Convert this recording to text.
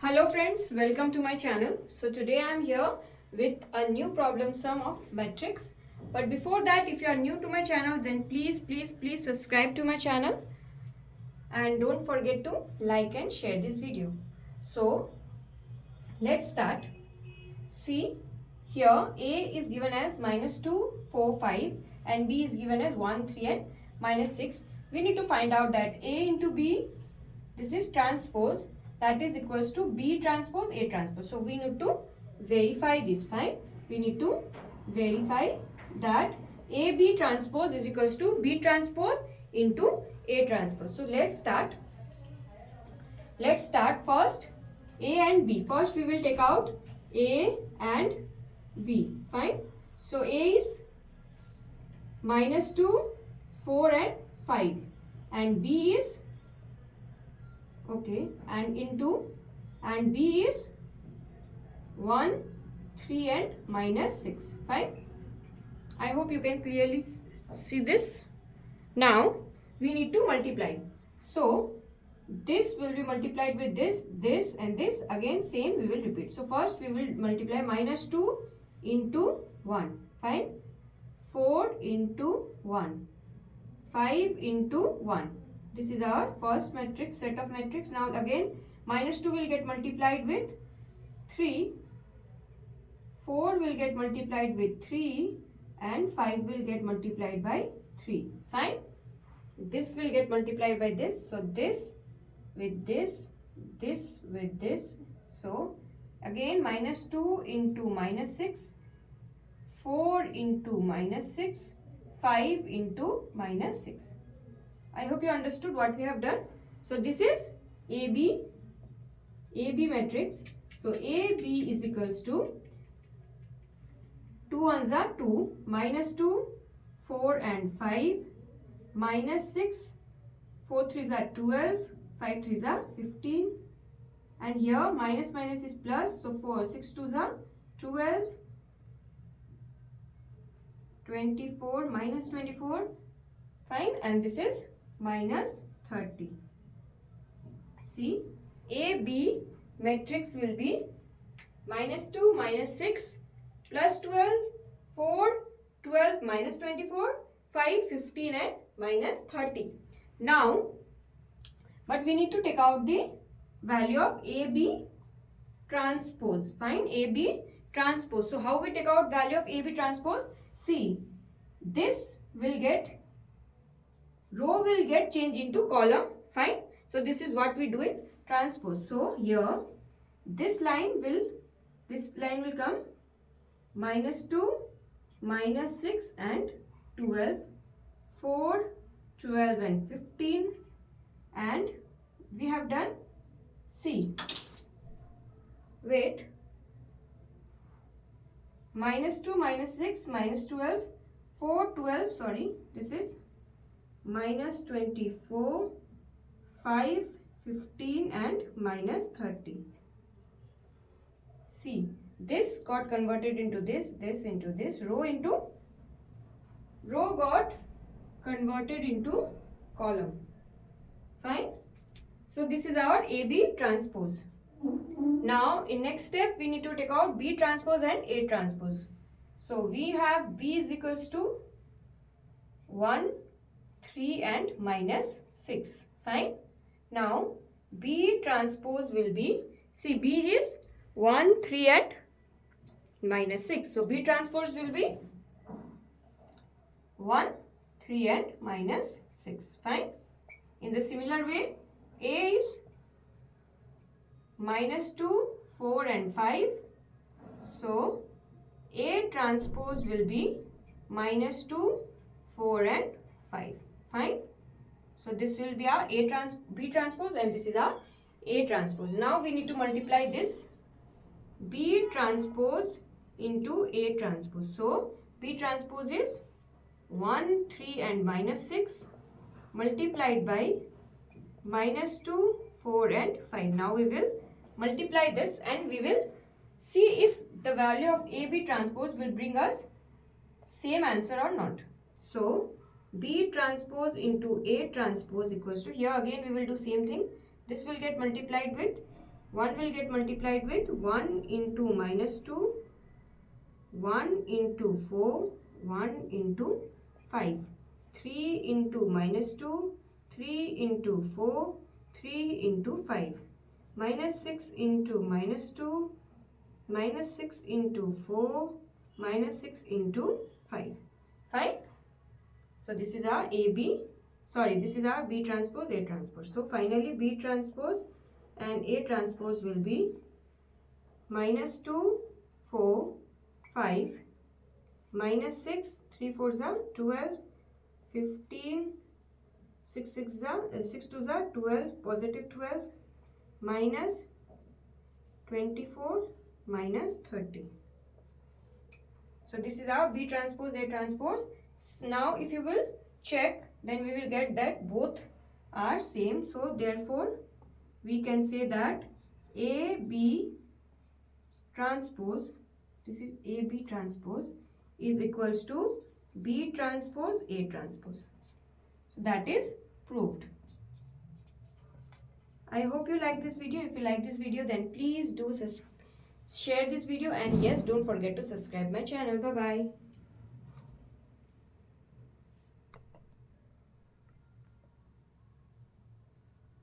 Hello friends, welcome to my channel. So today I am here with a new problem sum of matrix. But before that, if you are new to my channel, then please subscribe to my channel and don't forget to like and share this video. So let's start. See, here A is given as -2, 4, 5 and B is given as 1, 3 and -6. We need to find out that A into B, this is transpose, that is equals to B transpose A transpose. So we need to verify this. Fine. We need to verify that AB transpose is equals to B transpose into A transpose. So let's start. Let's start first A and B. First we will take out A and B. Fine. So A is -2, 4 and 5 and B is okay and B is 1, 3 and -6. Fine. I hope you can clearly see this. Now we need to multiply. So this will be multiplied with this and this. Again same we will repeat. So first we will multiply -2 into 1. Fine. 4 into 1. 5 into 1. This is our first matrix, set of matrix. Now again -2 will get multiplied with 3. 4 will get multiplied with 3 and 5 will get multiplied by 3. Fine. This will get multiplied by this. So this with this with this. So again -2 into -6, 4 into -6, 5 into -6. I hope you understood what we have done. So this is AB matrix. So AB is equals to 2 ones are 2, -2, 4 and 5, -6, 4 threes are 12, 5 threes are 15 and here minus is plus. So 4, 6 twos are 12, 24, -24. Fine. And this is -30. See, AB matrix will be -2, -6, plus 12, 4, 12, -24, 5, 15 and -30. Now, but we need to take out the value of AB transpose. Fine. AB transpose. So how we take out value of AB transpose? See, this will get, row will get changed into column. Fine. So this is what we do in transpose. So here this line will come -2, -6 and 12, 4, 12 and 15 and we have done, see, wait, -2, -6, -12, 4, 12, sorry, this is -24, 5, 15 and -30. See, this got converted into this into this, row got converted into column. Fine. So this is our AB transpose. Now in next step we need to take out B transpose and A transpose. So we have B is equals to 1, 3 and -6. Fine. Now B transpose will be, see, B is 1, 3 and -6. So B transpose will be 1, 3 and -6. Fine. In the similar way, A is -2, 4 and 5. So A transpose will be -2, 4 and 5. Fine. So this will be our B transpose and this is our A transpose. Now we need to multiply this B transpose into A transpose. So B transpose is 1, 3 and -6 multiplied by -2, 4 and 5. Now we will multiply this and we will see if the value of AB transpose will bring us same answer or not. So B transpose into A transpose equals to, here again we will do same thing. This will get multiplied with 1 will get multiplied with 1 into minus 2, 1 into 4, 1 into 5. 3 into minus 2, 3 into 4, 3 into 5. Minus 6 into minus 2, minus 6 into 4, minus 6 into 5. Fine? So this is our this is our B transpose, A transpose. So finally B transpose and A transpose will be minus 2, 4, 5, minus 6, 3 4s are 12, 15, 6 6 are 6 2s are 12, positive 12, minus 24, minus 30. So this is our B transpose, A transpose. Now if you will check, then we will get that both are same. So therefore we can say that AB transpose, this is AB transpose, is equals to B transpose, A transpose. So that is proved. I hope you like this video. If you like this video, then please do share this video, and yes, don't forget to subscribe my channel. Bye bye.